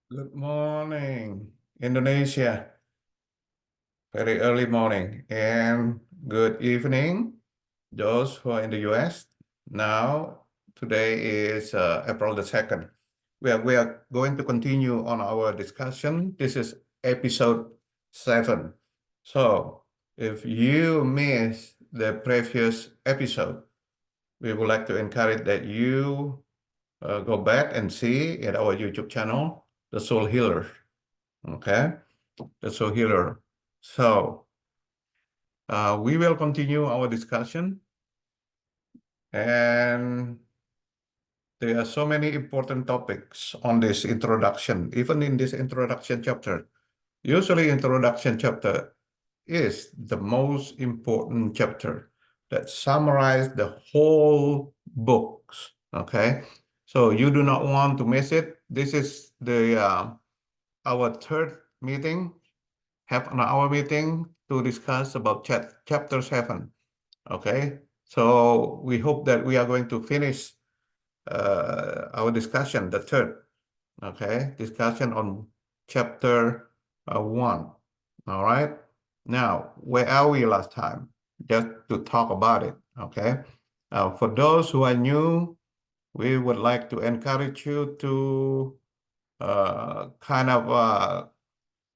Good morning, Indonesia. Very early morning. And good evening, those who are in the US. Now, today is April the 2nd. We are going to continue on our discussion. This is episode 7. So, if you missed the previous episode, we would like to encourage that you go back and see at our YouTube channel, The Soul Healer. Okay, The Soul Healer. So we will continue our discussion, and there are so many important topics on this introduction, even in this introduction chapter. Usually introduction chapter is the most important chapter that summarize the whole books. Okay, so you do not want to miss it. This is the our third meeting, half an hour meeting to discuss about chapter 7. Okay, so we hope that we are going to finish our discussion, the third, okay, discussion on chapter 1. All right, now where are we last time? Just to talk about it. Okay, for those who are new, we would like to encourage you to kind of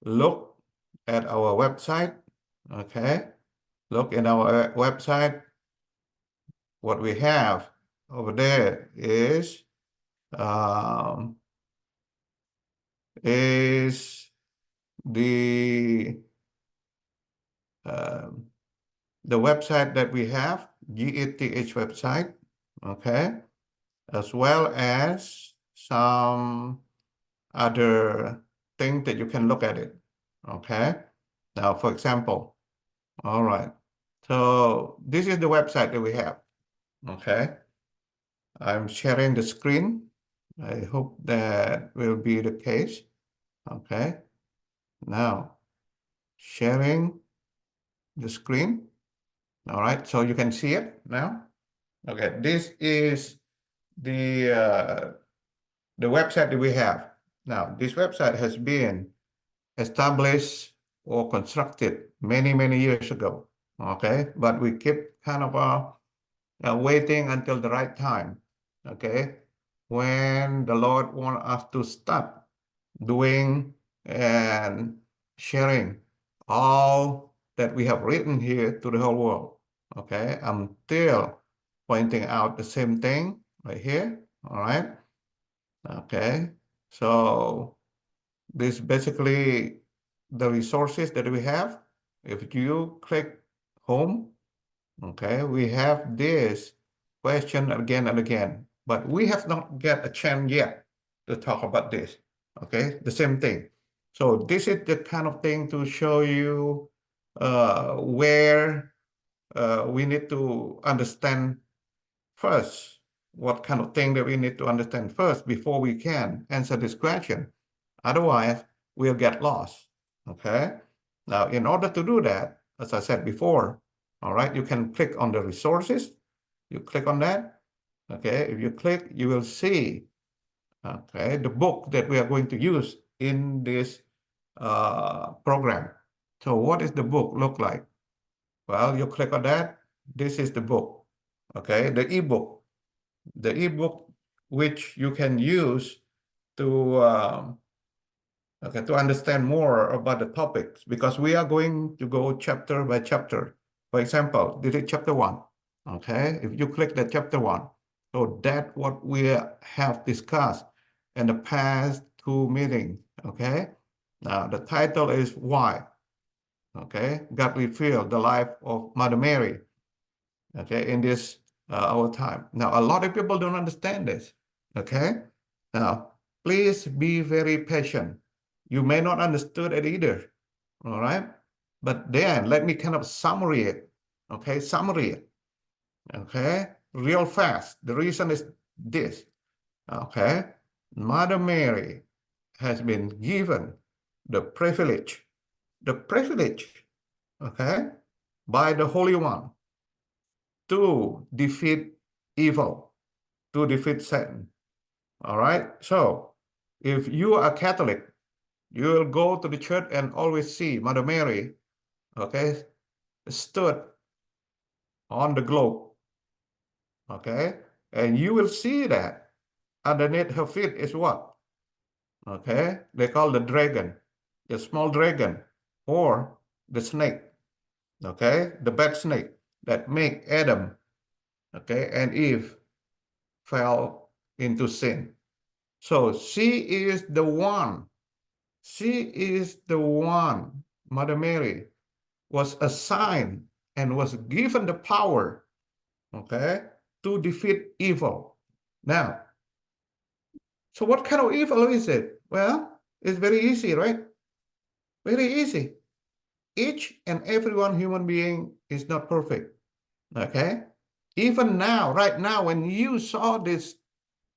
look at our website. Okay, look in our website. What we have over there um, is the um, the website that we have, GHTH website, okay, as well as some other thing that you can look at it, okay. Now, for example, all right, so this is the website that we have, okay. I'm sharing the screen. I hope that will be the case. Okay. Now, sharing the screen. All right. So you can see it now. Okay. This is the website that we have. Now, this website has been established or constructed many, many years ago. Okay. But we keep kind of waiting until the right time. Okay. When the Lord wants us to start doing and sharing all that we have written here to the whole world. Okay, I'm still pointing out the same thing right here. All right. Okay, so this basically the resources that we have. If you click home, okay, we have this question again and again, but we have not get a chance yet to talk about this. Okay, the same thing. So this is the kind of thing to show you where we need to understand first, what kind of thing that we need to understand first before we can answer this question. Otherwise, we'll get lost. Okay. Now, in order to do that, as I said before, all right, you can click on the resources. You click on that. Okay. If you click, you will see, okay, the book that we are going to use in this program. So what does the book look like? Well, you click on that. This is the book. Okay. The ebook which you can use to okay, to understand more about the topics, because we are going to go chapter by chapter. For example, this is chapter 1. Okay, if you click that chapter 1, so that's what we have discussed in the past 2 meetings. Okay, now the title is Why. Okay, God revealed the life of Mother Mary. Okay, in this our time. Now, a lot of people don't understand this. Okay, now please be very patient. You may not understood it either. All right, but then let me kind of summary it. Okay, summary it. Okay, real fast. The reason is this. Okay, Mother Mary has been given the privilege, okay, by the Holy One to defeat evil, to defeat Satan. All right. So If you are a Catholic, you will go to the church and always see Mother Mary, okay, stood on the globe, okay, and you will see that underneath her feet is what? Okay, they call the dragon, the small dragon, or the snake, okay, the bad snake that make Adam, okay, and Eve fell into sin. So she is the one, Mother Mary was assigned and was given the power, okay, to defeat evil. Now, so what kind of evil is it? Well, it's very easy, right? Very easy. Each and every one human being is not perfect, okay? Even now, right now, when you saw this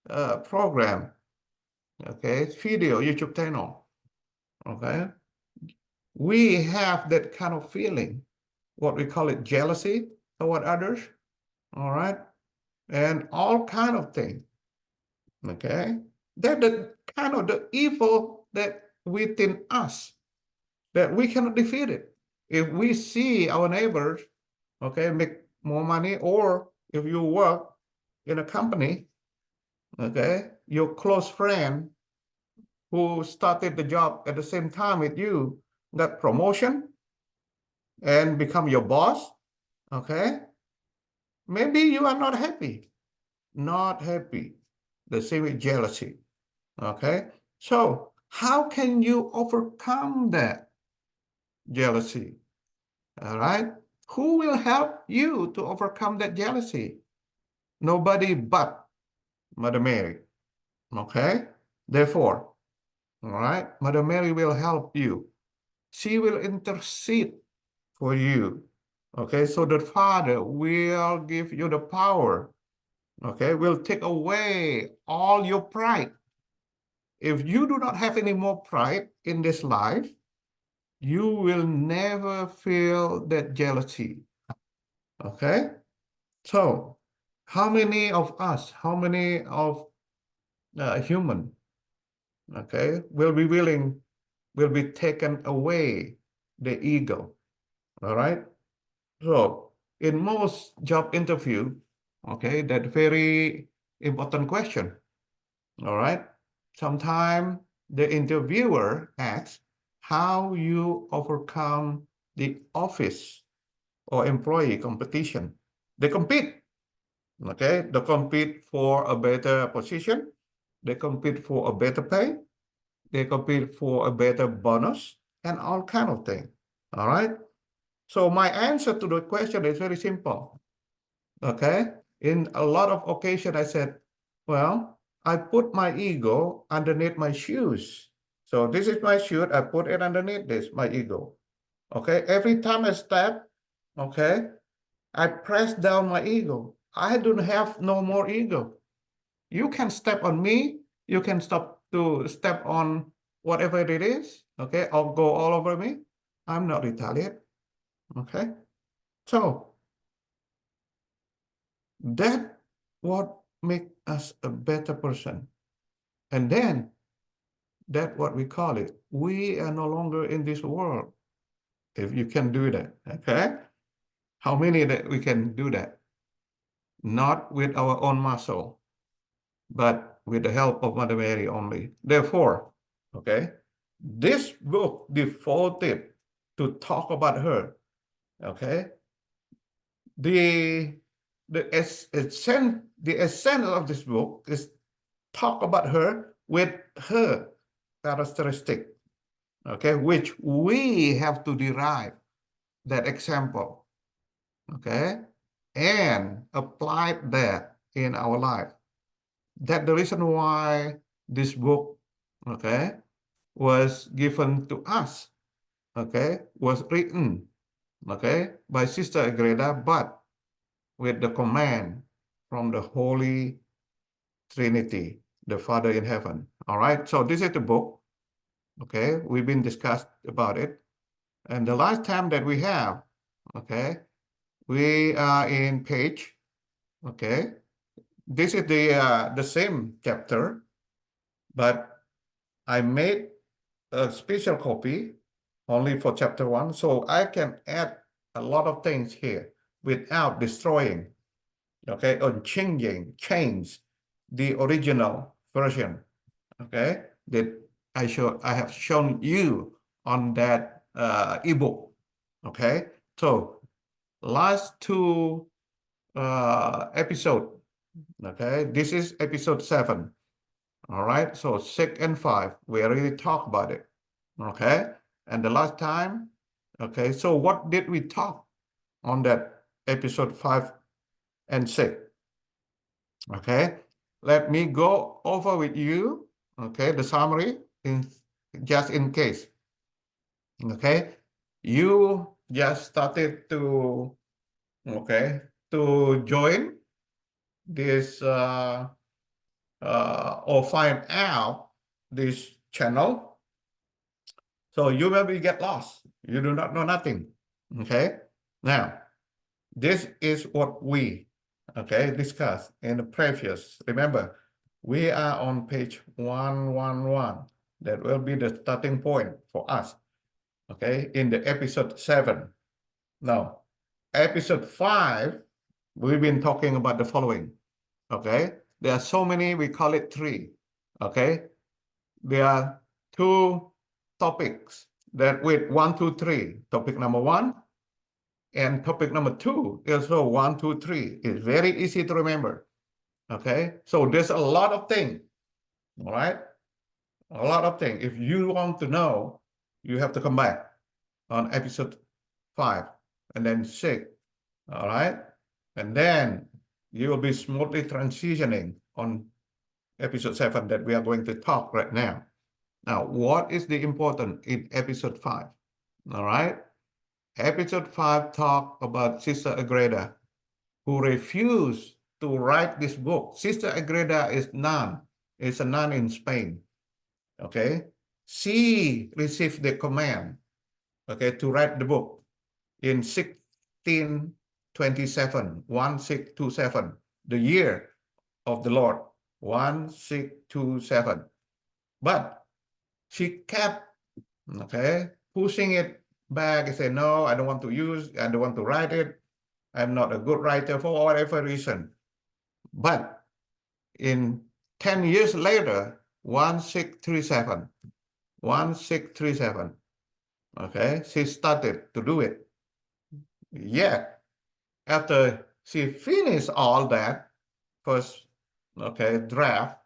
program, okay, video, YouTube channel, okay, we have that kind of feeling, what we call it jealousy toward others, all right, and all kind of things, okay? That the kind of the evil that within us that we cannot defeat it. If we see our neighbors, okay, make more money, or if you work in a company, okay, your close friend who started the job at the same time with you got promotion and become your boss, okay, maybe you are not happy, the same with jealousy, okay? So how can you overcome that jealousy? All right, who will help you to overcome that jealousy? Nobody but Mother Mary, okay? Therefore, all right, Mother Mary will help you. She will intercede for you, okay? So the Father will give you the power, okay? Will take away all your pride. If you do not have any more pride in this life, you will never feel that jealousy, okay? So how many of us, how many of human, okay, will be taken away the ego, all right? So in most job interview, okay, that very important question, all right? Sometimes the interviewer asks how you overcome the office or employee competition. They compete, okay? They compete for a better position. They compete for a better pay. They compete for a better bonus and all kind of things, all right? So my answer to the question is very simple, okay? In a lot of occasions, I said, well, I put my ego underneath my shoes. So this is my shoe, I put it underneath this, my ego, okay? Every time I step, okay, I press down my ego. I don't have no more ego. You can step on me, you can stop to step on whatever it is, okay, or go all over me. I'm not retaliate, okay? So that what make us a better person. And then that what we call it. We are no longer in this world. If you can do that, okay? How many that we can do that? Not with our own muscle, but with the help of Mother Mary only. Therefore, okay, this book devoted to talk about her, okay, the essence of this book is talk about her with her characteristic, okay, which we have to derive that example, okay, and apply that in our life. That's the reason why this book, okay, was given to us, okay, was written, okay, by Sister Agreda, but with the command from the Holy Trinity, the Father in heaven. All right, so this is the book, okay, we've been discussed about it. And the last time that we have, okay, we are in page, okay, this is the same chapter, but I made a special copy only for chapter 1, so I can add a lot of things here without destroying, okay, or change the original version, okay, that I have shown you on that ebook, okay. So last two episode, okay, this is episode 7. All right, so 6 and 5, we already talked about it, okay. And the last time, okay, so what did we talk on that episode 5 and 6? Okay, let me go over with you, okay, the summary just in case. Okay, you just started to, okay, to join this or find out this channel, so you maybe get lost. You do not know nothing. Okay, now this is what we, okay, discussed in the previous. Remember, we are on page 111. That will be the starting point for us, okay, in the episode 7. Now, episode 5, we've been talking about the following, okay. There are so many, we call it 3, okay. There are 2 topics that with 1, 2, 3. Topic number 1 and topic number 2 is also 1, 2, 3. It's very easy to remember, okay. So there's a lot of things, all right, a lot of things. If you want to know, you have to come back on episode 5 and then 6, all right, and then you will be smoothly transitioning on episode 7 that we are going to talk right now. Now, what is the important in episode 5? All right, episode 5 talk about Sister Agreda, who refused to write this book. Sister Agreda is a nun in Spain, okay. She received the command, okay, to write the book in 1627, the year of the Lord, 1627. But she kept, okay, pushing it back and say, no, I don't want to write it. I'm not a good writer for whatever reason. But in 10 years later, 1637, okay, she started to do it. Yet, after she finished all that first, okay, draft,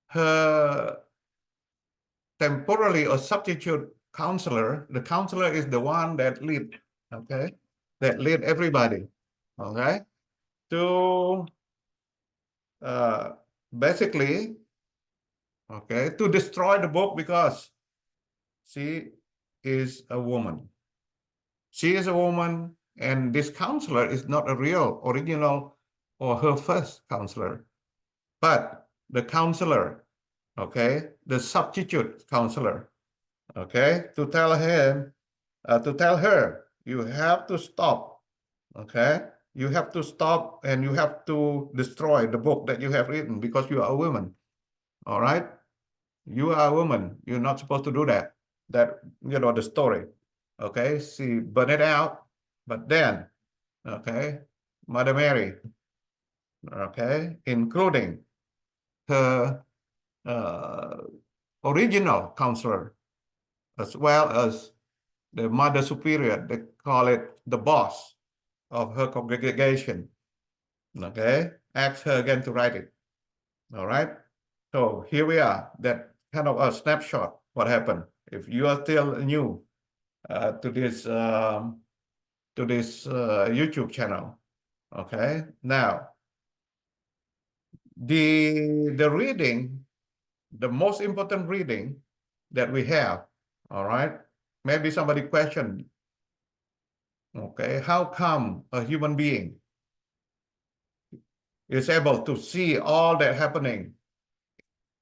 her temporary or substitute counselor, the counselor is the one that lead, okay, that lead everybody, okay, to basically, okay, to destroy the book because she is a woman. She is a woman, and this counselor is not a real, original, or her first counselor, but the counselor, okay, the substitute counselor, okay, to tell her, you have to stop, okay, you have to stop and you have to destroy the book that you have written because you are a woman, all right? You are a woman, you're not supposed to do that. That, the story, okay? She burned it out, but then, okay, Mother Mary, okay, including her original counselor, as well as the Mother Superior, they call it the boss of her congregation, okay, asked her again to write it, all right? So here we are, that kind of a snapshot, what happened. If you are still new to this YouTube channel, okay? Now, the reading, the most important reading that we have, all right? Maybe somebody questioned, okay, how come a human being is able to see all that happening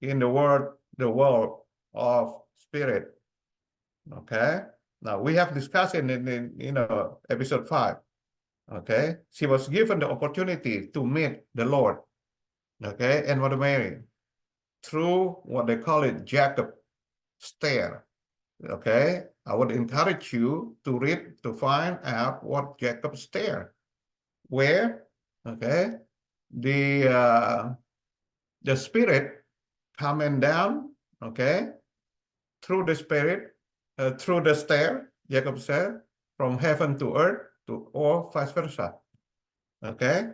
in the world of spirit, okay? Now, we have discussed in episode 5, okay? She was given the opportunity to meet the Lord, okay, and Mother Mary. through what they call it Jacob stair. Okay, I would encourage you to read to find out what Jacob stair, where, okay, the spirit coming down, okay, through the spirit, through the stair, Jacob said, from heaven to earth, to or vice versa. Okay,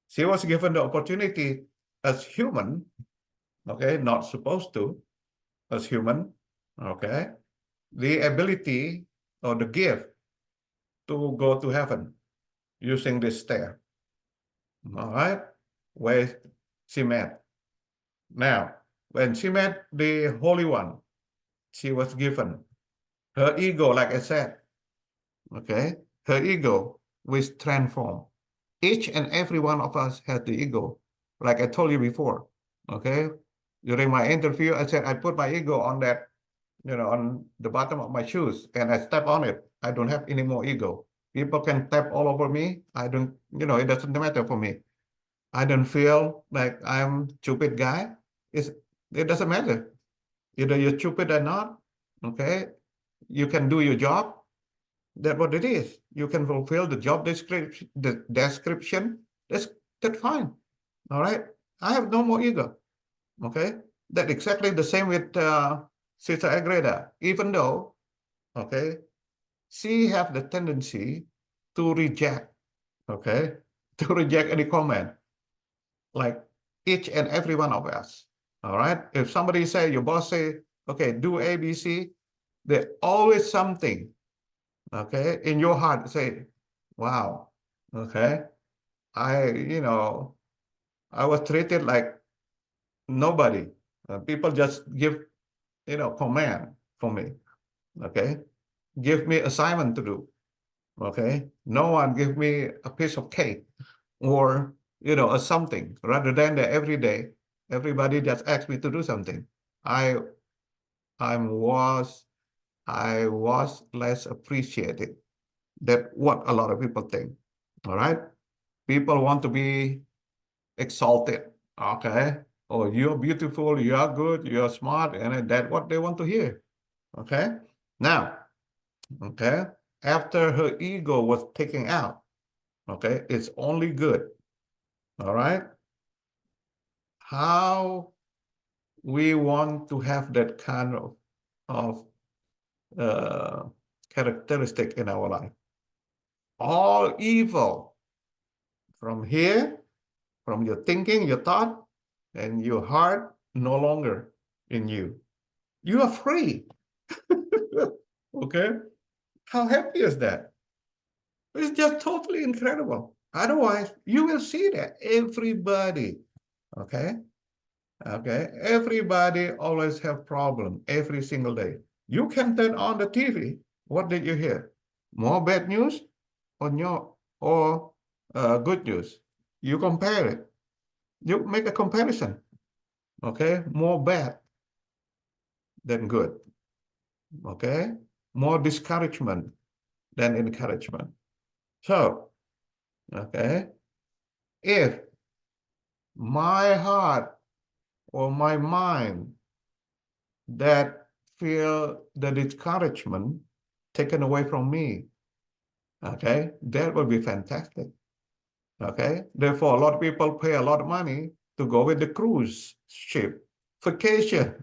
she was given the opportunity as human, okay, not supposed to, as human, okay, the ability or the gift to go to heaven using this stair. All right, where she met. Now, when she met the Holy One, she was given her ego, like I said, okay, her ego was transformed. Each and every one of us has the ego, like I told you before, okay? During my interview, I said I put my ego on that, on the bottom of my shoes, and I step on it. I don't have any more ego. People can tap all over me. I don't, it doesn't matter for me. I don't feel like I'm stupid guy. It doesn't matter. Either you're stupid or not, okay? You can do your job. That's what it is. You can fulfill the job description. That's fine. All right. I have no more ego. Okay. That's exactly the same with Sister Agreda. Even though, okay, she have the tendency to reject, okay, to reject any comment, like each and every one of us. All right. If somebody say, your boss say, okay, do A, B, C, there's always something, okay, in your heart say, wow, okay, I was treated like nobody. People just give, command for me, okay, give me assignment to do, okay. No one give me a piece of cake or, a something, rather than that every day, everybody just asks me to do something. I, I was, I was less appreciated. That what a lot of people think. All right. People want to be exalted. Okay. Oh, you're beautiful, you are good, you're smart, and that's what they want to hear. Okay. Now, okay, after her ego was taken out, okay, it's only good. All right. How we want to have that kind of characteristic in our life. All evil from here, from your thinking, your thought, and your heart no longer in you. You are free. Okay? How happy is that? It's just totally incredible. Otherwise, you will see that everybody, okay? Okay, everybody always have problem every single day. You can turn on the TV. What did you hear? More bad news or good news? You compare it. You make a comparison. Okay, more bad than good. Okay, more discouragement than encouragement. So, okay, if my heart or my mind that feel the discouragement taken away from me, okay, that would be fantastic. Okay, therefore, a lot of people pay a lot of money to go with the cruise ship vacation.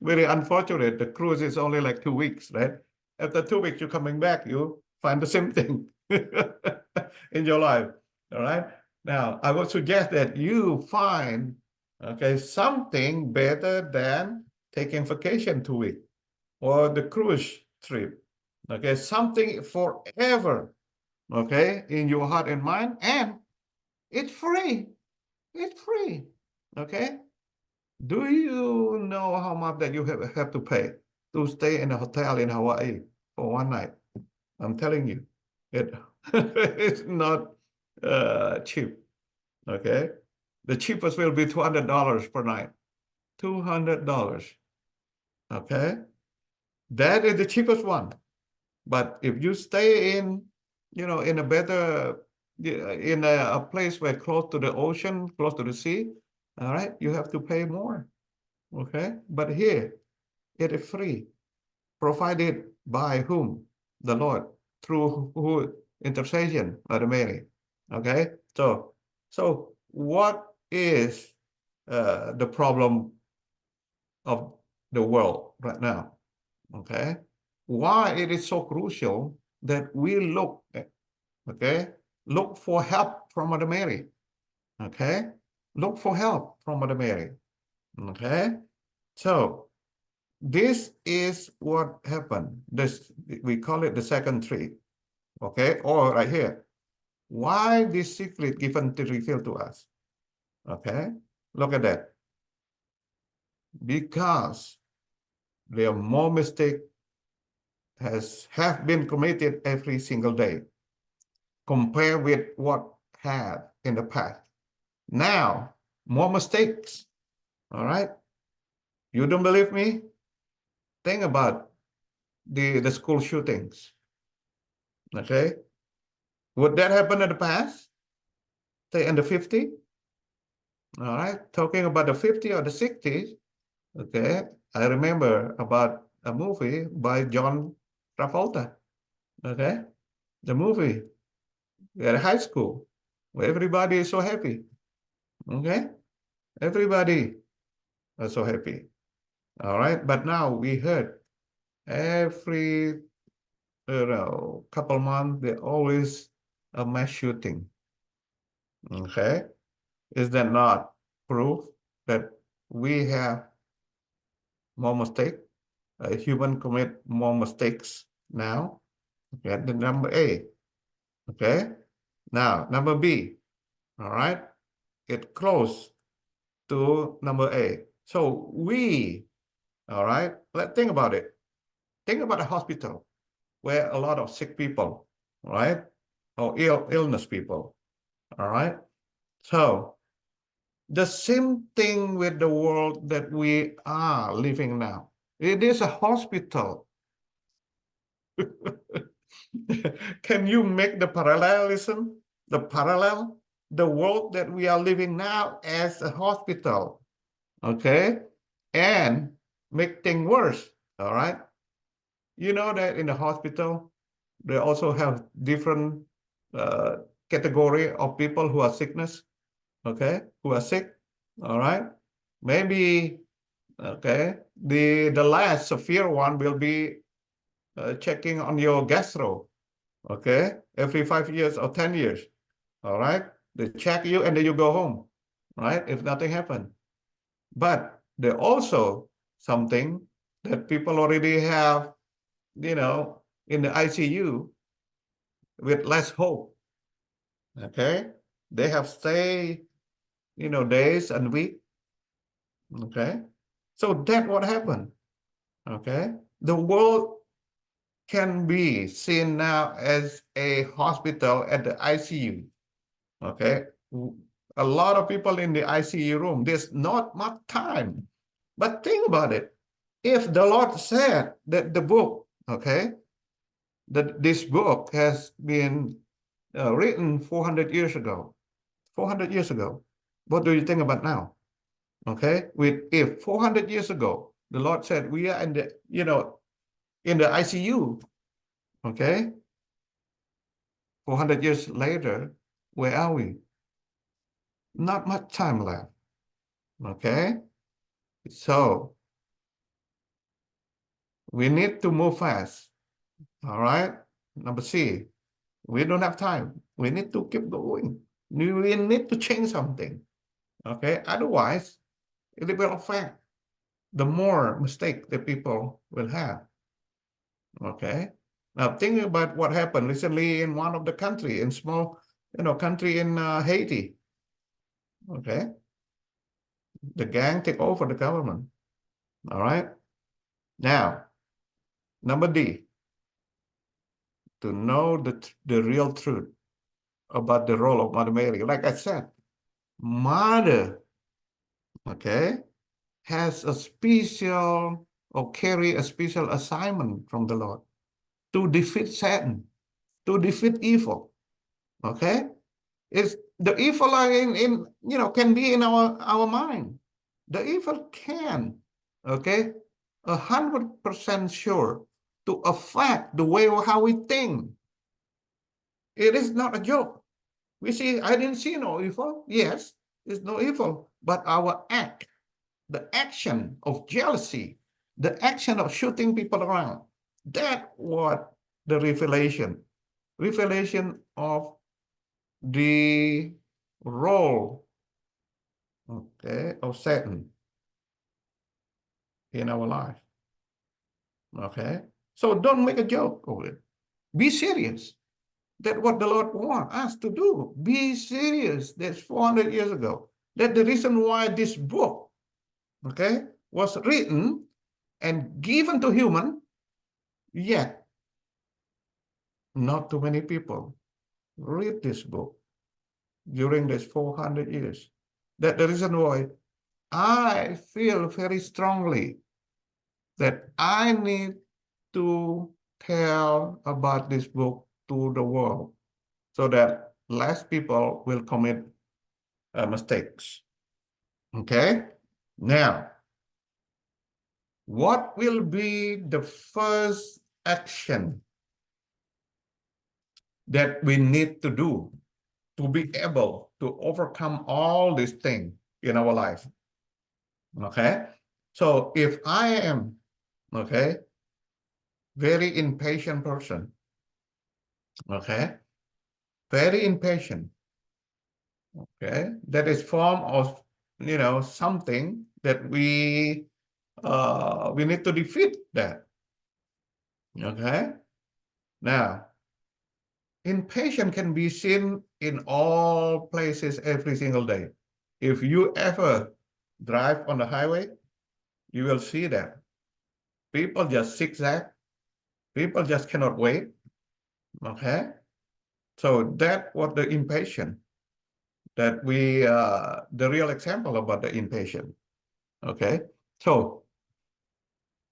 Very unfortunate. The cruise is only like 2 weeks, right? After 2 weeks, you're coming back, you find the same thing in your life. All right. Now, I would suggest that you find, okay, something better than taking vacation 2 weeks or the cruise trip. Okay, something forever, okay, in your heart and mind, and it's free. It's free. Okay. Do you know how much that you have to pay to stay in a hotel in Hawaii for one night? I'm telling you, it it's not cheap. Okay. The cheapest will be $200 per night. $200. Okay. That is the cheapest one. But if you stay in a better, in a place where close to the ocean, close to the sea, All right, you have to pay more. Okay, but here it is free, provided by whom? The Lord, through who? Intercession, Mother Mary. Okay, so what is the problem of the world right now? Okay, why it is so crucial that we look, okay, look for help from Mother Mary. Okay, look for help from Mother Mary. Okay, so this is what happened. This, we call it the second tree. Okay, or right here. Why this secret given to reveal to us? Okay, look at that. Because there are more mistakes have been committed every single day compared with what had in the past. Now, more mistakes. All right. You don't believe me? Think about the school shootings. Okay. Would that happen in the past? Say in the 50s? All right. Talking about the 50s or the 60s. Okay. I remember about a movie by John Travolta. Okay. The movie at high school where everybody is so happy. Okay. Everybody is so happy. All right. But now we heard every couple months there always a mass shooting. Okay. Is that not proof that we have more mistake? Human commit more mistakes now. Okay, the number A. Okay. Now, number B. All right. It close to number A. So we, all right, let's think about it. Think about a hospital where a lot of sick people, right? Or illness people. All right. So the same thing with the world that we are living now. It is a hospital. Can you make the parallelism, the parallel, the world that we are living now as a hospital, okay? And make things worse, all right? You know that in the hospital, they also have different uh, category of people who are sickness, okay? Who are sick, all right? Maybe, okay, the last severe one will be checking on your gastro, okay, every 5 years or 10 years. All right. They check you and then you go home, right? If nothing happened. But there also something that people already have, in the ICU with less hope. Okay. They have stay, days and weeks. Okay. So that's what happened. Okay. The world can be seen now as a hospital at the ICU. Okay. A lot of people in the ICU room, there's not much time. But think about it. If the Lord said that the book, okay, that this book has been written 400 years ago, 400 years ago, what do you think about now? Okay. If 400 years ago, the Lord said we are in the ICU, okay, 400 years later, where are we? Not much time left. Okay. So we need to move fast. All right. Number C, we don't have time. We need to keep going. We need to change something. Okay. Otherwise, it will affect the more mistake that people will have. Okay. Now think about what happened recently in one of the country, in small, country in Haiti. Okay. The gang take over the government. All right. Now, number D, to know the real truth about the role of Mother Mary. Like I said, Mother, okay, has a special or carry a special assignment from the Lord to defeat Satan, to defeat evil. Okay, it's The evil can be in our mind. The evil can, okay, 100% sure to affect the way how we think. It is not a joke. I didn't see no evil. Yes, there's no evil, but our act, the action of jealousy, the action of shooting people around, that what the revelation of the role, okay, of Satan in our life. Okay, so don't make a joke of it. Be serious. That's what the Lord wants us to do. Be serious. That's 400 years ago. That's the reason why this book, okay, was written and given to human, yet not too many people read this book during this 400 years. That's the reason why I feel very strongly that I need to tell about this book to the world so that less people will commit mistakes. Okay? Now, what will be the first action that we need to do to be able to overcome all these things in our life? Okay? So if I am, okay, very impatient person, okay, very impatient, okay, that is form of, something that we need to defeat that. Okay? Now, impatience can be seen in all places every single day. If you ever drive on the highway, you will see that people just zigzag, people just cannot wait. Okay? So that was the impatient that the real example about the impatient. Okay? So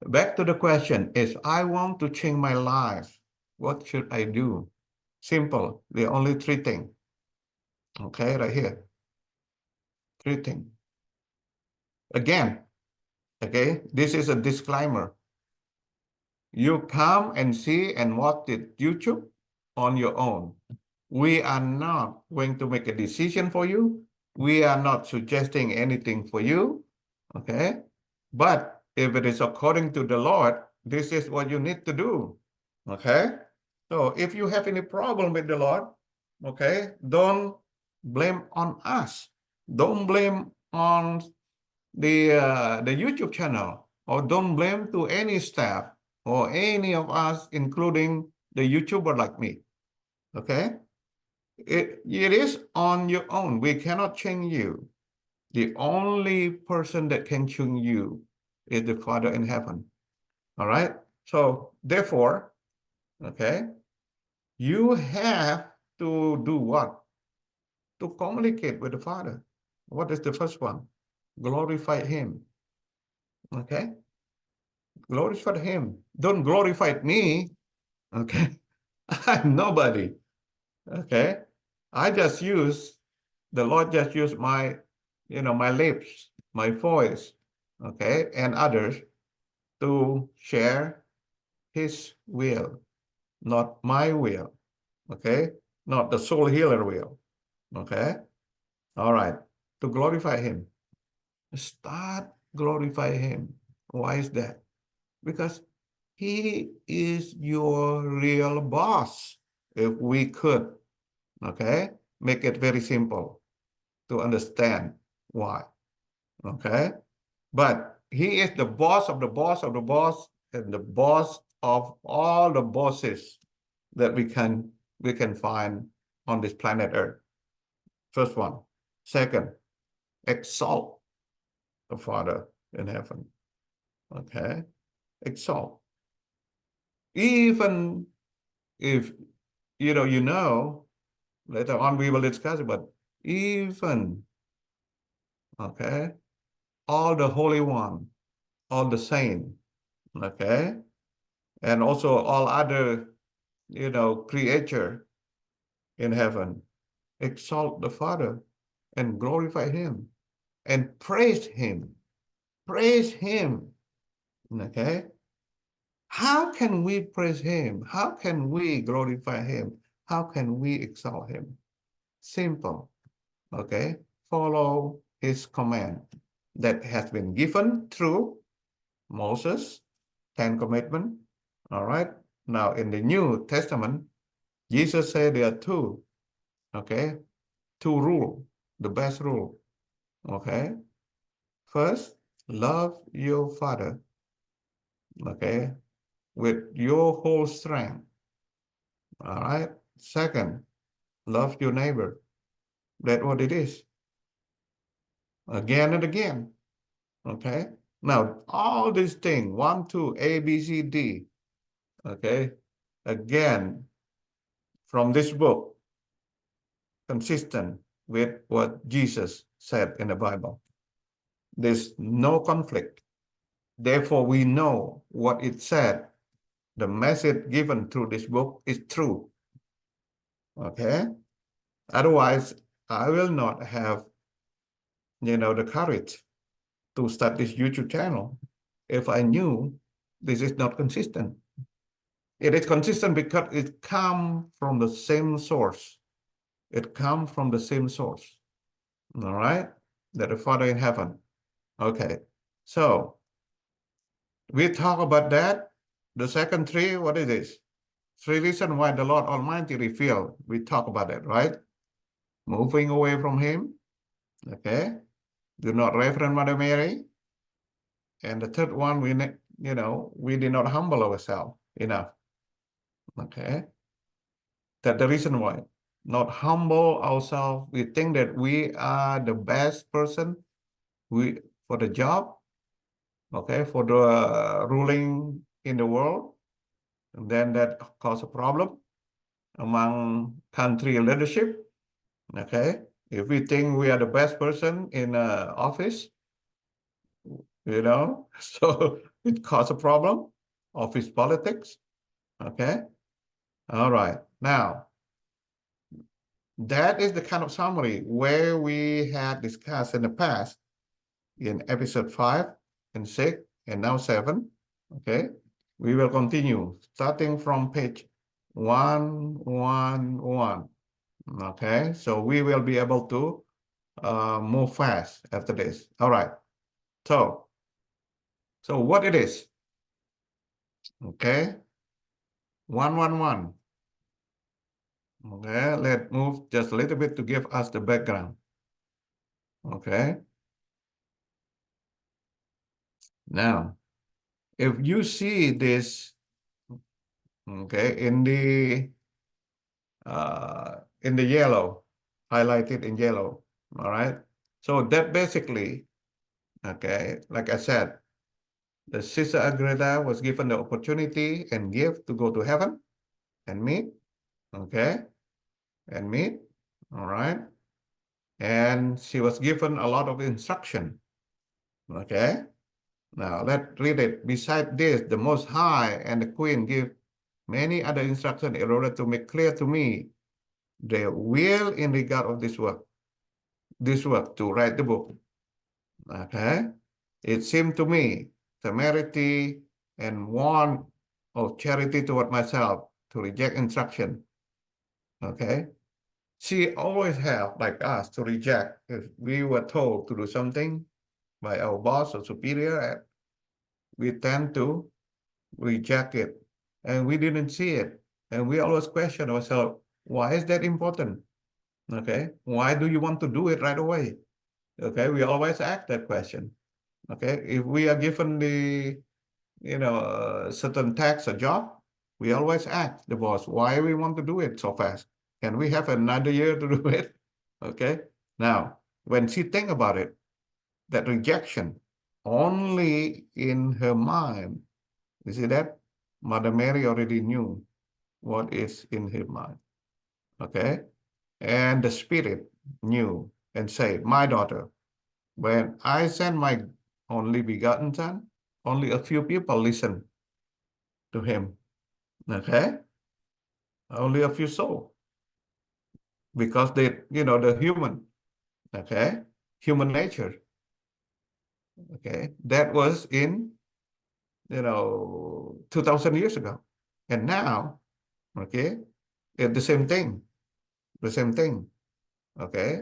back to the question, if I want to change my life, what should I do? Simple. The only three things. Okay, right here. Three things. Again, okay, this is a disclaimer. You come and see and watch the YouTube on your own. We are not going to make a decision for you. We are not suggesting anything for you. Okay? But if it is according to the Lord, this is what you need to do. Okay? So if you have any problem with the Lord, okay, don't blame on us. Don't blame on the YouTube channel, or don't blame to any staff or any of us, including the YouTuber like me. Okay? It is on your own. We cannot change you. The only person that can change you is the Father in heaven. All right? So therefore, okay, you have to do what? To communicate with the Father. What is the first one? Glorify Him. Okay? Glorify Him. Don't glorify me. Okay? I'm nobody. Okay? The Lord just used my lips, my voice, okay, and others to share His will, not my will. Okay? Not the soul healer will. Okay? All right. To glorify Him. Start glorify Him. Why is that? Because He is your real boss. If we could, okay, make it very simple to understand why. Okay? But He is the boss of the boss of the boss and the boss of all the bosses that we can find on this planet Earth. First one. Second, exalt the Father in heaven. Okay? Exalt. Even if later on we will discuss it, but even, okay, all the Holy One, all the saint, okay, and also all other, creature in heaven, exalt the Father and glorify him and praise him. Praise him. Okay? How can we praise him? How can we glorify him? How can we exalt him? Simple. Okay? Follow his command that has been given through Moses, 10 Commandments. All right? Now, in the New Testament, Jesus said there are two, okay? Two rules, the best rule, okay? First, love your father, okay, with your whole strength, all right? Second, love your neighbor. That's what it is, again and again, okay? Now, all these things, 1, 2, A, B, C, D, okay? Again, from this book, consistent with what Jesus said in the Bible. There's no conflict. Therefore, we know what it said. The message given through this book is true. Okay? Otherwise, I will not have, the courage to start this YouTube channel if I knew this is not consistent. It is consistent because it comes from the same source. It comes from the same source. All right? That the Father in heaven. Okay. So we talk about that. The second three, what is this? Three reasons why the Lord Almighty revealed. We talk about it, right? Moving away from him. Okay. Do not reverend Mother Mary. And the third one, we did not humble ourselves enough. Okay. That's the reason why. Not humble ourselves. We think that we are the best person for the job, okay, for the ruling in the world. And then that cause a problem among country leadership. Okay. If we think we are the best person in office, so it causes a problem, office politics. Okay. All right. Now, that is the kind of summary where we had discussed in the past in episode 5 and 6 and now 7. Okay. We will continue starting from page 111. Okay. So we will be able to move fast after this. All right. So what it is? Okay. 111. Okay, let's move just a little bit to give us the background. Okay. Now, if you see this, okay, in the yellow, highlighted in yellow, all right? So that basically, okay, like I said, the Sister Agreda was given the opportunity and gift to go to heaven and meet, okay, and meet, all right? And she was given a lot of instruction, okay? Now let's read it. Beside this, the Most High and the Queen give many other instructions in order to make clear to me the will in regard of this work to write the book. Okay? It seemed to me temerity and want of charity toward myself to reject instruction. Okay? She always have, like us, to reject. If we were told to do something by our boss or superior, we tend to reject it. And we didn't see it. And we always question ourselves, why is that important? Okay. Why do you want to do it right away? Okay. We always ask that question. Okay. If we are given the, certain task or job, we always ask the boss, why we want to do it so fast? Can we have another year to do it? Okay. Now, when she think about it, that rejection only in her mind, you see that? Mother Mary already knew what is in her mind. Okay. And the Spirit knew and said, my daughter, when I send my only begotten son, only a few people listen to him. Okay. Only a few souls. because they, the human, okay, human nature, okay, that was in, 2000 years ago. And now, okay, it's the same thing, okay.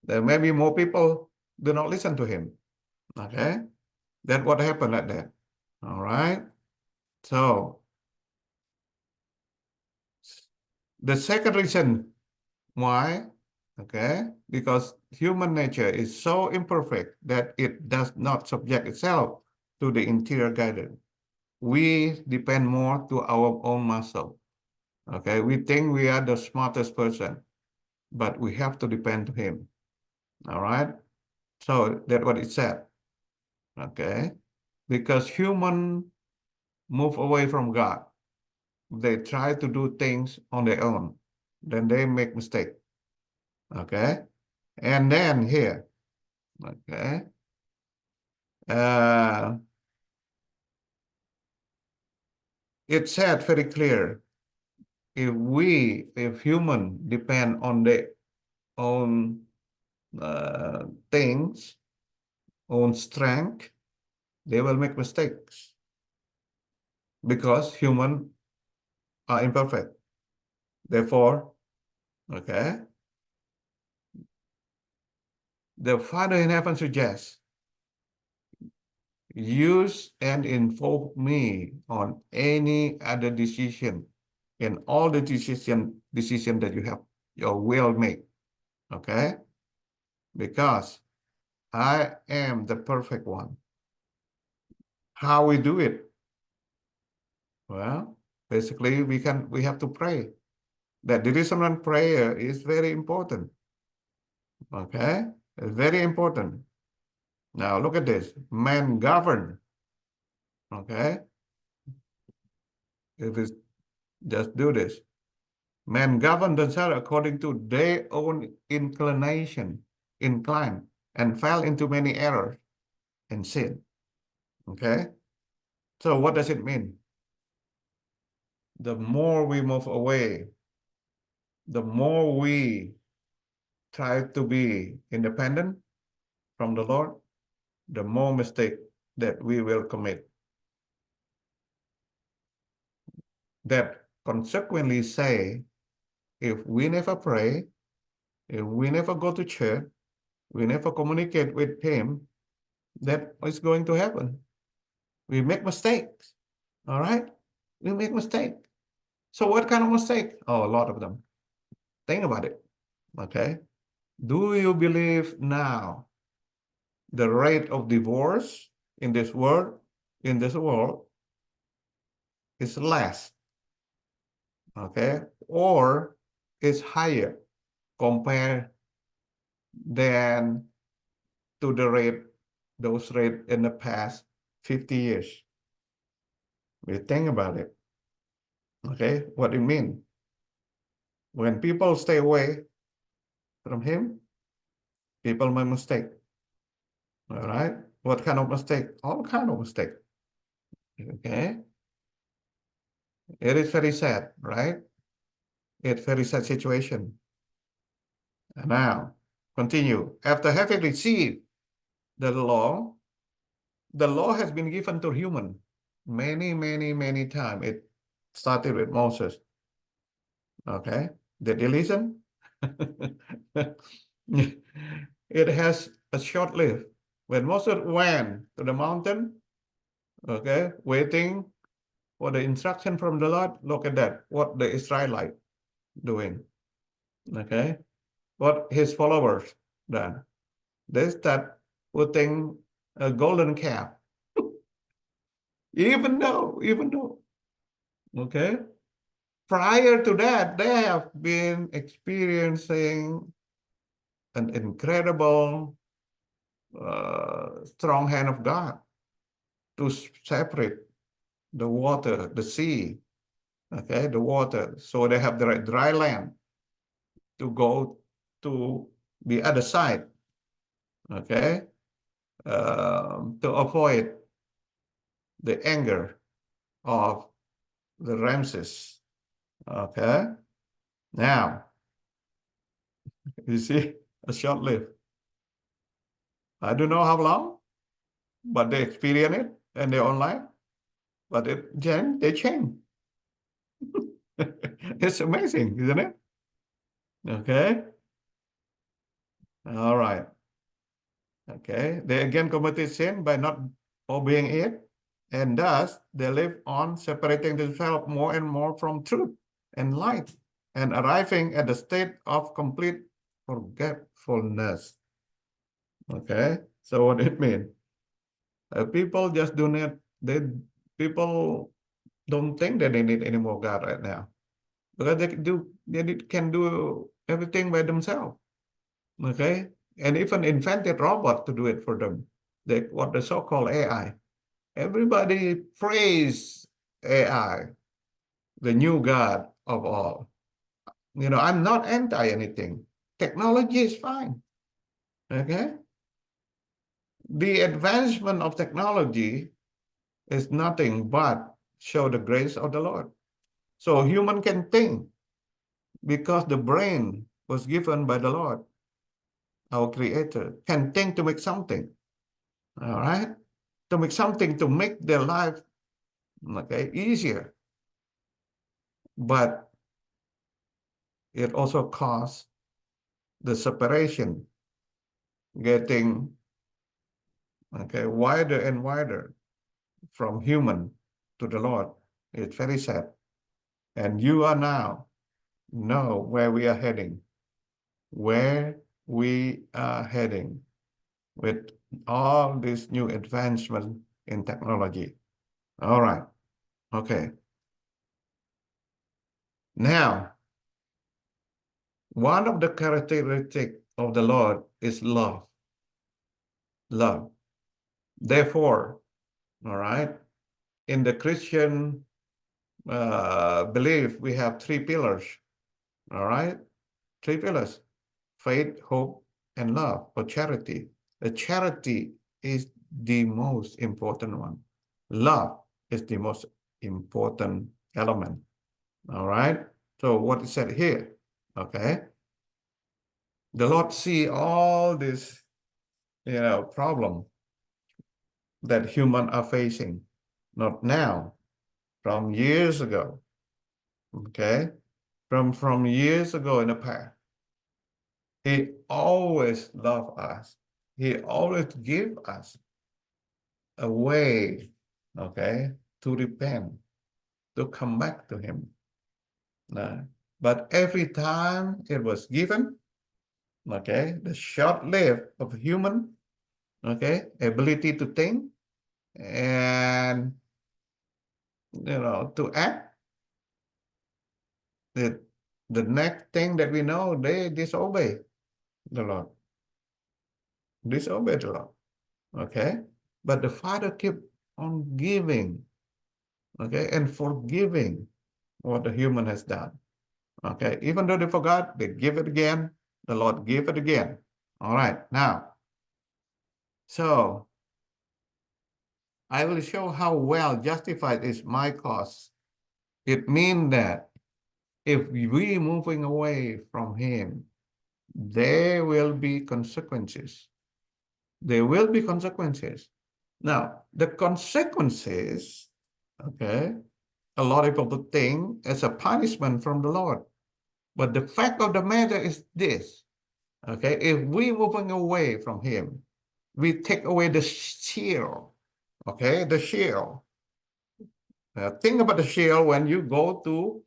There may be more people do not listen to him, okay. That's what happened like that, all right. So the second reason why, okay, because human nature is so imperfect that it does not subject itself to the interior guidance. We depend more to our own muscle. Okay, we think we are the smartest person, but we have to depend to him. All right. So that's what it said. Okay, because human move away from God. They try to do things on their own. Then they make mistake. Okay, and then here, okay, uh, it said very clear. If human depend on their own things, own strength, they will make mistakes because human are imperfect. Therefore, okay, the Father in heaven suggests, use and involve me on any other decision, in all the decision that you have, your will make, okay? Because I am the perfect one. How we do it? Well, basically we have to pray. That deliverance prayer is very important. Okay? It's very important. Now look at this. Man govern. Okay? If it's just do this. Men govern themselves according to their own incline, and fell into many errors and sin. Okay? So what does it mean? The more we move away, the more we try to be independent from the Lord, the more mistake that we will commit. That consequently say, if we never pray, if we never go to church, we never communicate with him, that is going to happen. We make mistakes, all right? We make mistakes. So what kind of mistake? Oh, a lot of them. Think about it, okay? Do you believe now the rate of divorce in this world, is less, okay? Or is higher compared than to those rate in the past 50 years? We think about it, okay? What do you mean? When people stay away from him, people make mistake, all right? What kind of mistake? All kind of mistake, okay? It is very sad, right? It's very sad situation. And now, continue. After having received the law has been given to human many, many, many times. It started with Moses. Okay, did you listen? It has a short life. When Moses went to the mountain, okay, waiting for the instruction from the Lord, look at that, what the Israelite doing, okay, what his followers done. They start putting a golden calf, even though, okay, prior to that, they have been experiencing an incredible, strong hand of God to separate the water, the sea, okay, the water. So they have the dry land to go to the other side, okay, to avoid the anger of the Ramses, okay. Now, You see, a short-lived. I don't know how long, but they experience it in their own life. But then they change. It's amazing, isn't it? Okay. All right. Okay. They again committed sin by not obeying it, and thus they live on separating themselves more and more from truth and light, and arriving at the state of complete forgetfulness. Okay. So what it means? People just do not. People don't think that they need any more God right now, because they can do everything by themselves. Okay, and even invented robot to do it for them. What the so-called AI. Everybody praise AI, the new God of all. I'm not anti anything. Technology is fine. Okay, the advancement of technology is nothing but show the grace of the Lord. So human can think because the brain was given by the Lord, our creator, can think to make something. All right, to make something to make their life easier, but it also caused the separation getting wider and wider from human to the Lord. It's very sad. And you are now know where we are heading, where we are heading with all this new advancement in technology. All right. Okay. Now, one of the characteristics of the Lord is love. Love. Therefore, all right, in the Christian belief, we have three pillars. All right, three pillars: faith, hope, and love, or charity. The charity is the most important one. Love is the most important element. All right. So what is said here? Okay. The Lord see all this, problem that humans are facing, not now, from years ago. Okay. From years ago in the past. He always loved us. He always give us a way, okay, to repent, to come back to him. But every time it was given, okay, the short-lived of human, okay, ability to think and, to act, the next thing that we know, they disobey the Lord. Disobey the Lord. Okay. But the Father kept on giving, okay, and forgiving what the human has done. Okay. Even though they forgot, they give it again. The Lord gave it again. All right. Now, so I will show how well justified is my cause. It means that if we moving away from him, there will be consequences. There will be consequences. Now, the consequences, okay, a lot of people think as a punishment from the Lord. But the fact of the matter is this, okay, if we moving away from him, we take away the shield, okay, the shield. Think about the shield when you go to,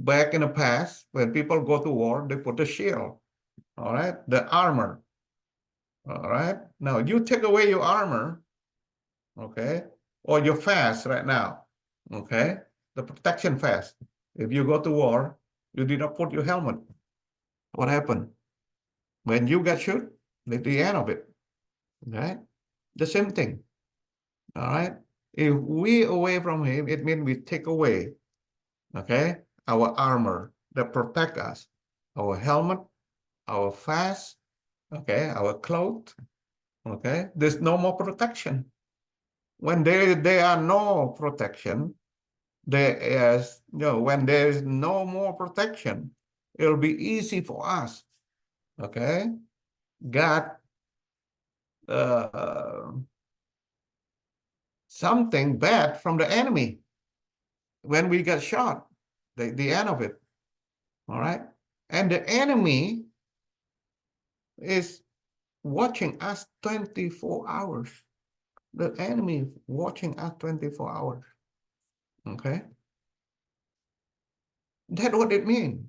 back in the past, when people go to war, they put the shield, all right, the armor, all right. Now you take away your armor, okay, or your fast right now, okay, the protection fast. If you go to war, you did not put your helmet. What happened? When you get shot, at the end of it, right? The same thing, all right? If we away from him, it means we take away, okay, our armor that protect us, our helmet, our fast, okay, our clothes, okay? There's no more protection. When there are no protection, when there is no more protection, It'll be easy for us. Okay? Got something bad from the enemy when we got shot, the end of it. All right? And the enemy is watching us 24 hours. The enemy is watching us 24 hours. Okay? That's what it means.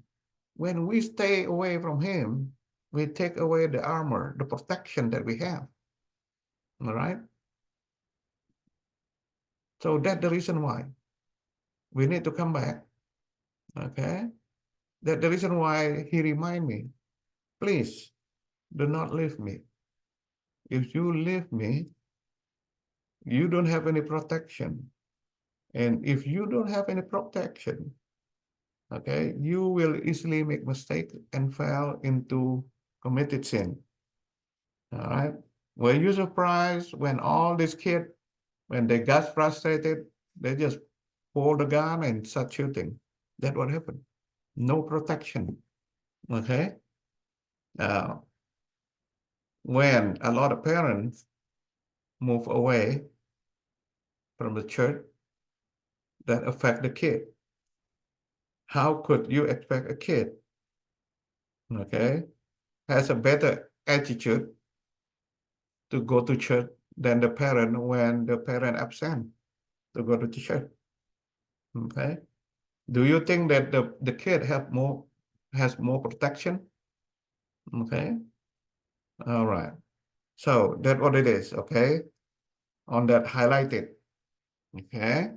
When we stay away from him, we take away the armor, the protection that we have. All right? So that's the reason why we need to come back. Okay? That's the reason why he remind me, please do not leave me. If you leave me, you don't have any protection. And if you don't have any protection, okay, you will easily make mistake and fall into committed sin. All right? Were you surprised when all these kids, when they got frustrated, they just pull the gun and start shooting? That's what happened. No protection. Okay? When a lot of parents move away from the church, that affect the kid. How could you expect a kid, okay, has a better attitude to go to church than the parent when the parent absent to go to church? Okay. Do you think that the kid has more protection? Okay. All right. So that's what it is. Okay. On that highlighted. Okay.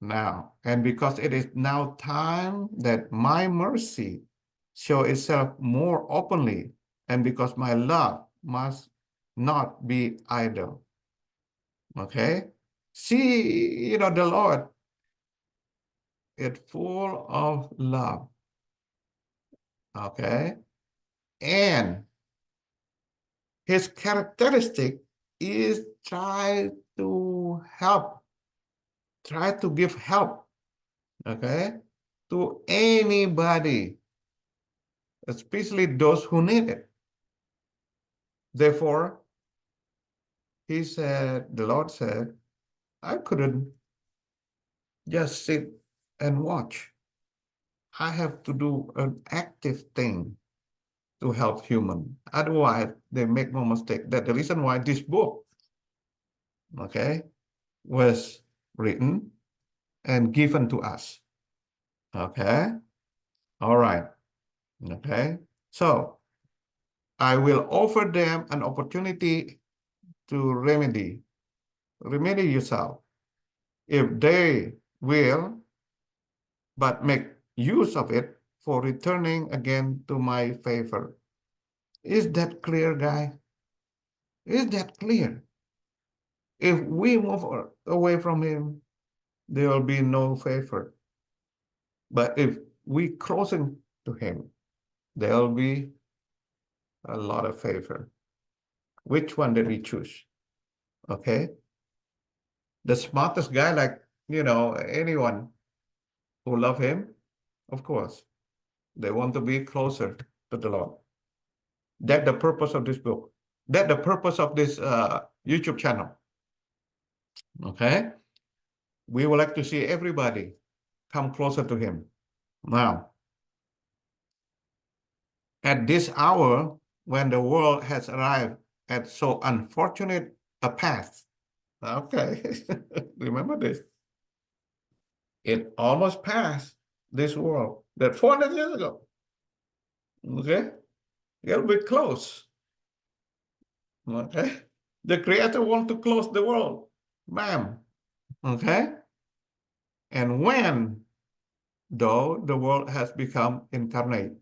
Now, and because it is now time that my mercy show itself more openly, and because my love must not be idle. Okay. See, the Lord is full of love. Okay. And his characteristic is try to help, try to give help, okay, to anybody, especially those who need it. Therefore, the Lord said, I couldn't just sit and watch. I have to do an active thing to help human. Otherwise, they make no mistake. That's the reason why this book, okay, was written and given to us. Okay. All right. Okay. So I will offer them an opportunity to remedy yourself if they will, but make use of it for returning again to my favor. Is that clear, guy? Is that clear? If we move away from him, there will be no favor. But if we closing to him, there will be a lot of favor. Which one did we choose? Okay. The smartest guy, like, anyone who love him, of course, they want to be closer to the Lord. That's the purpose of this book. That's the purpose of this YouTube channel. Okay. We would like to see everybody come closer to him. Now, at this hour, when the world has arrived at so unfortunate a path, okay, remember this, it almost passed this world that 400 years ago. Okay, it'll be close. Okay, the Creator wants to close the world, bam. Okay, and when, though the world has become incarnate,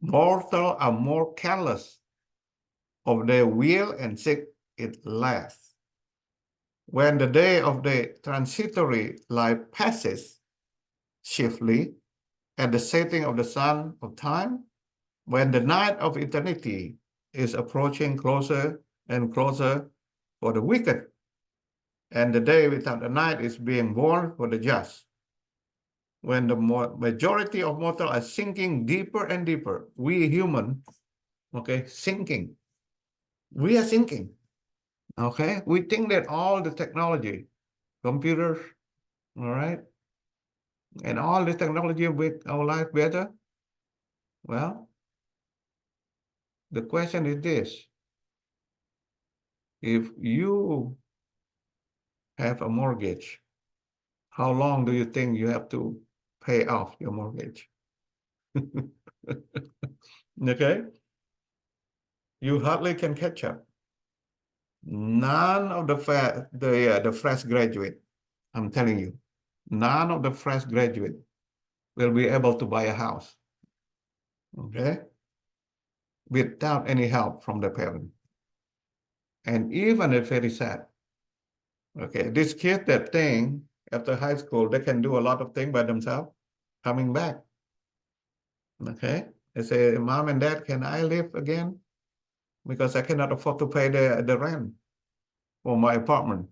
mortal are more careless of their will and seek it less. When the day of the transitory life passes swiftly at the setting of the sun of time, when the night of eternity is approaching closer and closer for the wicked, and the day without the night is being born for the just, when the majority of mortal are sinking deeper and deeper, we human, okay, sinking. We are sinking. Okay, we think that all the technology, computers, all right, and all the technology make our life better. Well, the question is this: if you have a mortgage, how long do you think you have to pay off your mortgage? Okay, you hardly can catch up. None of the fresh graduate, I'm telling you, none of the fresh graduate will be able to buy a house, okay, without any help from the parent. And even it's very sad. Okay, these kids that think after high school they can do a lot of things by themselves, coming back. Okay, they say, "Mom and Dad, can I live again? Because I cannot afford to pay the rent for my apartment."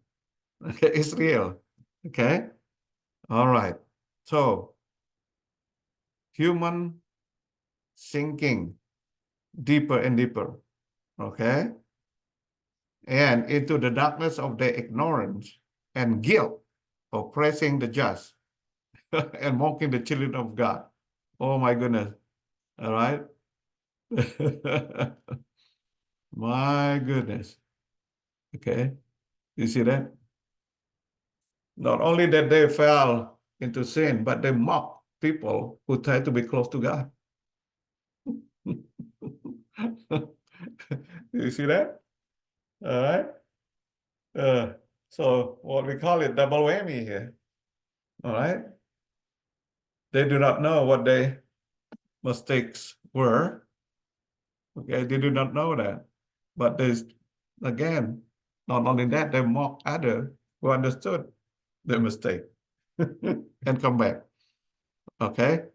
Okay, it's real. Okay, all right. So human sinking deeper and deeper. Okay, and into the darkness of their ignorance and guilt, oppressing the just and mocking the children of God. Oh my goodness. All right. My goodness. Okay. You see that? Not only that they fell into sin, but they mock people who try to be close to God. You see that? All right. Uh, so what we call it double whammy here. All right. They do not know what their mistakes were. Okay, they do not know that. But there's again, not only that, they mock others who understood their mistake and come back. Okay.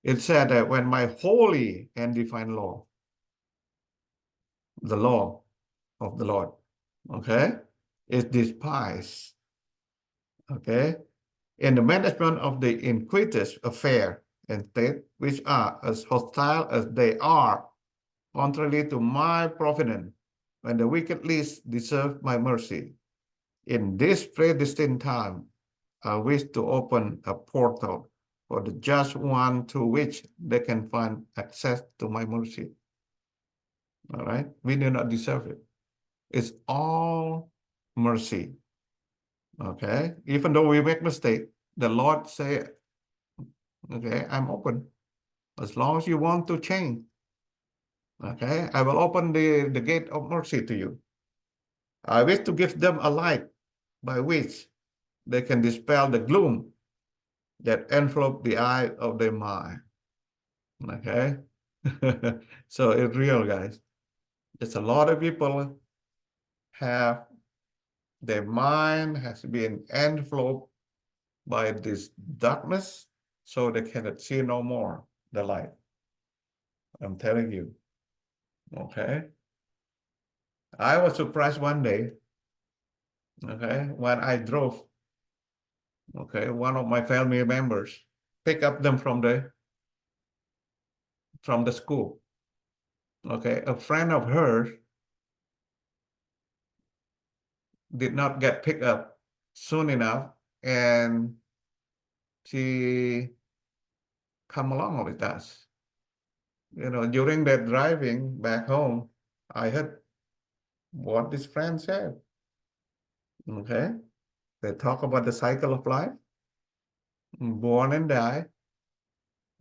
It said that when my holy and divine law, the law of the Lord, okay, is despised, okay, in the management of the iniquitous affair and state, which are as hostile as they are, contrary to my providence, when the wicked least deserve my mercy. In this predestined time, I wish to open a portal for the just one through which they can find access to my mercy. All right? We do not deserve it. It's all mercy. Okay? Even though we make mistake, the Lord say, okay, I'm open. As long as you want to change, okay, I will open the gate of mercy to you. I wish to give them a light by which they can dispel the gloom that envelop the eye of their mind. Okay? So it's real, guys. There's a lot of people have their mind has been enveloped by this darkness, so they cannot see no more the light. I'm telling you. Okay? I was surprised one day, okay, when I drove, okay, one of my family members pick up them from the school. Okay, a friend of hers did not get picked up soon enough, and she come along with us. During that driving back home, I heard what this friend said. Okay, they talk about the cycle of life, born and die.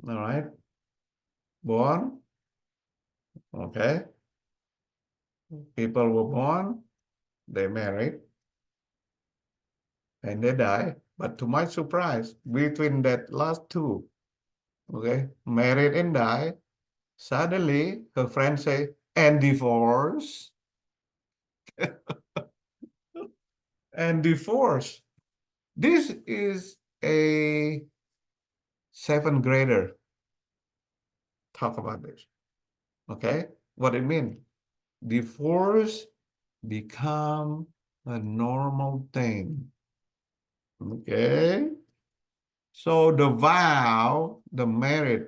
All right, born. Okay, people were born, they married, and they die. But to my surprise, between that last two, okay, married and die, suddenly her friend say, and divorce, and divorce. This is a seventh grader talk about this. Okay, what it means? Divorce become a normal thing. Okay, So the vow, the marriage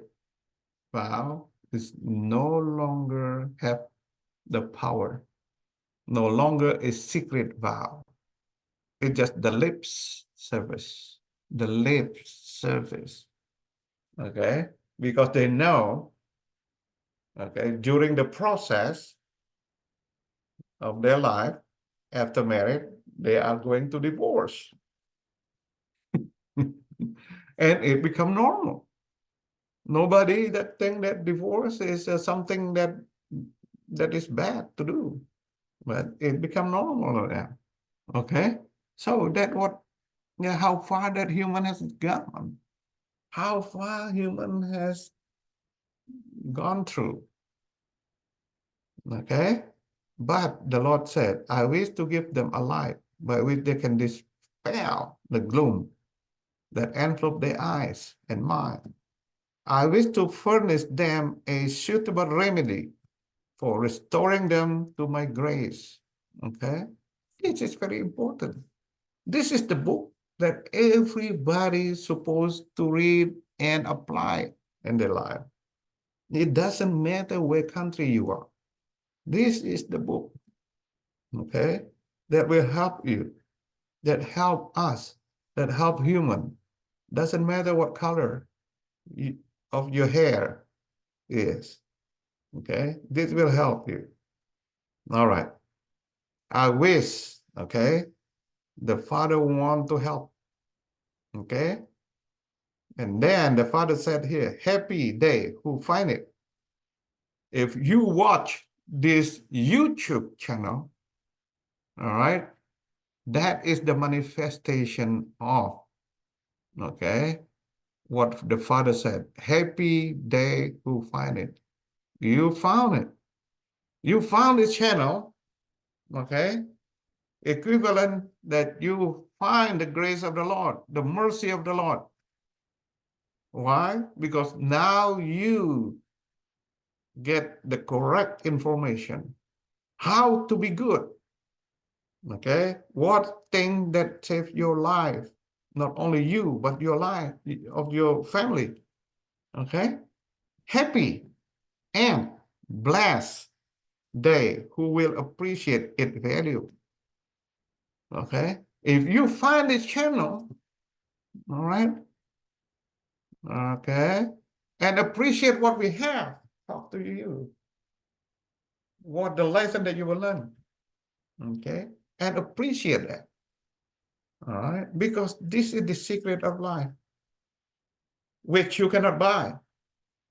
vow, is no longer have the power, no longer a secret vow. It's just the lips service, the lips service, okay? Because they know, okay, during the process of their life after marriage, they are going to divorce. And it become normal. Nobody that think that divorce is something that is bad to do, but it become normal now. Okay, so that what, yeah, how far that human has gone, how far human has gone through. Okay, but the Lord said, I wish to give them a light by which they can dispel the gloom that envelop their eyes and mind. I wish to furnish them a suitable remedy for restoring them to my grace. Okay, this is very important. This is the book that everybody is supposed to read and apply in their life. It doesn't matter where country you are. This is the book, okay, that will help you, that help us, that help human. Doesn't matter what color of your hair is, okay? This will help you. All right. I wish, okay, the Father want to help, okay? And then the Father said here, happy they who find it. If you watch this YouTube channel, all right, that is the manifestation of, okay, what the Father said. Happy they who find it. You found it. You found this channel, okay? Equivalent that you find the grace of the Lord, the mercy of the Lord. Why? Because now you get the correct information. How to be good. Okay? What thing that saves your life? Not only you, but your life of your family. Okay? Happy and blessed they who will appreciate its value. Okay? If you find this channel, all right, okay, and appreciate what we have, talk to you, what the lesson that you will learn, okay, and appreciate that, all right, because this is the secret of life, which you cannot buy.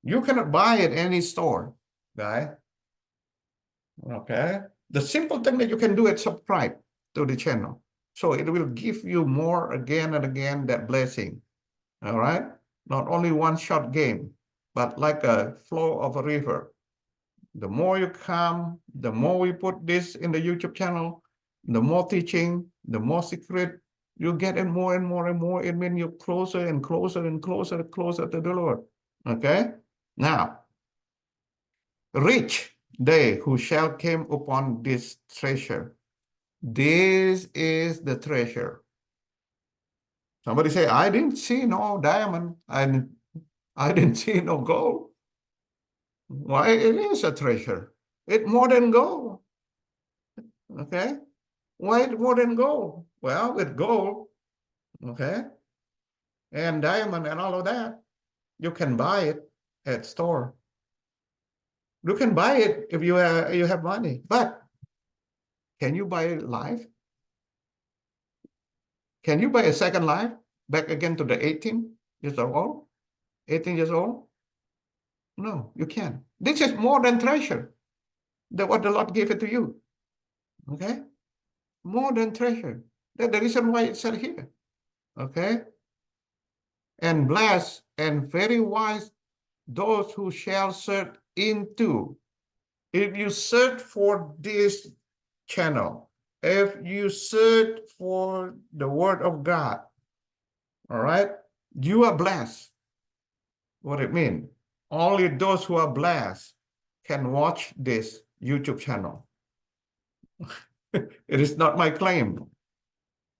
You cannot buy at any store, guy. Okay, the simple thing that you can do is subscribe to the channel, so it will give you more again and again that blessing. All right, not only one shot game, but like a flow of a river. The more you come, the more we put this in the YouTube channel, the more teaching, the more secret you get, and more and more and more. It means you're closer and closer and closer and closer to the Lord. Okay, now rich they who shall come upon this treasure. This is the treasure. Somebody say, I didn't see no diamond. I didn't see no gold. Why, it is a treasure. It's more than gold. Okay. Why it more than gold? Well, with gold, okay, and diamond and all of that, you can buy it at store. You can buy it if you have money, but can you buy life? Can you buy a second life back again to the 18 years old? 18 years old? No, you can't. This is more than treasure. What the Lord gave it to you. Okay? More than treasure. That's the reason why it's said here. Okay? And blessed and very wise those who shall search into. If you search for this channel, if you search for the word of God, all right, you are blessed. What it means? Only those who are blessed can watch this YouTube channel. It is not my claim.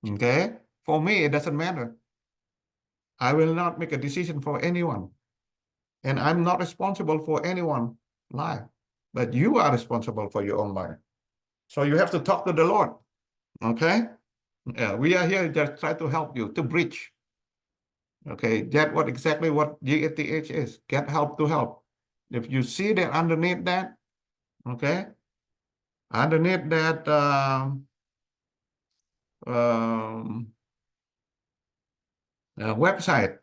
Okay? For me, it doesn't matter. I will not make a decision for anyone. And I'm not responsible for anyone's life, but you are responsible for your own life. So you have to talk to the Lord. Okay? Yeah, we are here just try to help you to bridge. Okay, that's exactly what GHTH is. Get help to help. If you see that underneath that, okay, underneath that um, website,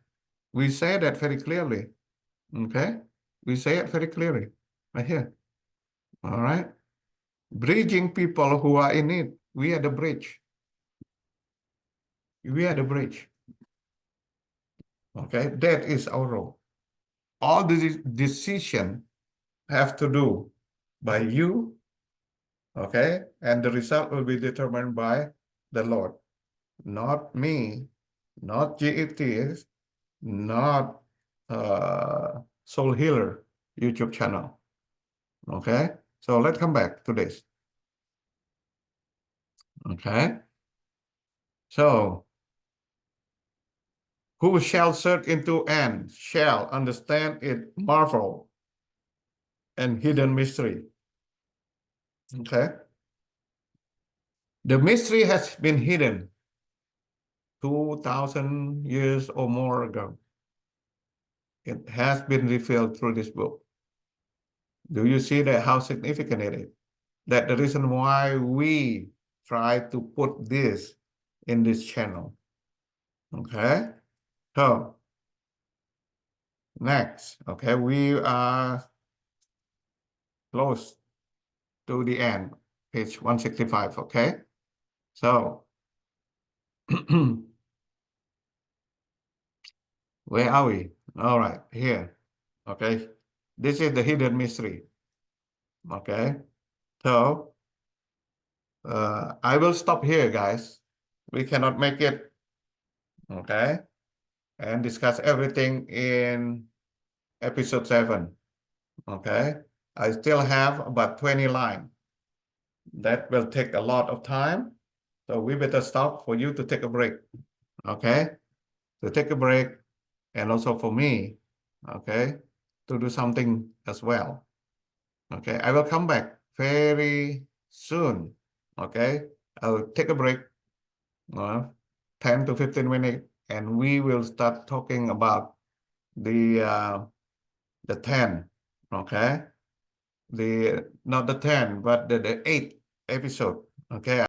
we say that very clearly. Okay, we say it very clearly right here. All right, bridging people who are in need. We are the bridge. We are the bridge. Okay, that is our role. All the decision have to do by you. Okay, and the result will be determined by the Lord, not me, not GHTH, not Soul Healer YouTube channel. Okay, so let's come back to this. Okay, so who shall search into and shall understand it marvel and hidden mystery. Okay, the mystery has been hidden 2,000 years or more ago. It has been revealed through this book. Do you see that how significant it is? That the reason why we try to put this in this channel. Okay, so next, okay, we are close to the end, page 165. Okay, so where are we? All right, here. Okay, this is the hidden mystery. Okay, so I will stop here, guys. We cannot make it. Okay, and discuss everything in episode 7. Okay, I still have about 20 lines. That will take a lot of time. So we better stop for you to take a break. Okay, to take a break, and also for me, okay, to do something as well. Okay, I will come back very soon. Okay, I'll take a break, 10 to 15 minutes, and we will start talking about the 10. Okay, not the 10, but the 8th episode. Okay.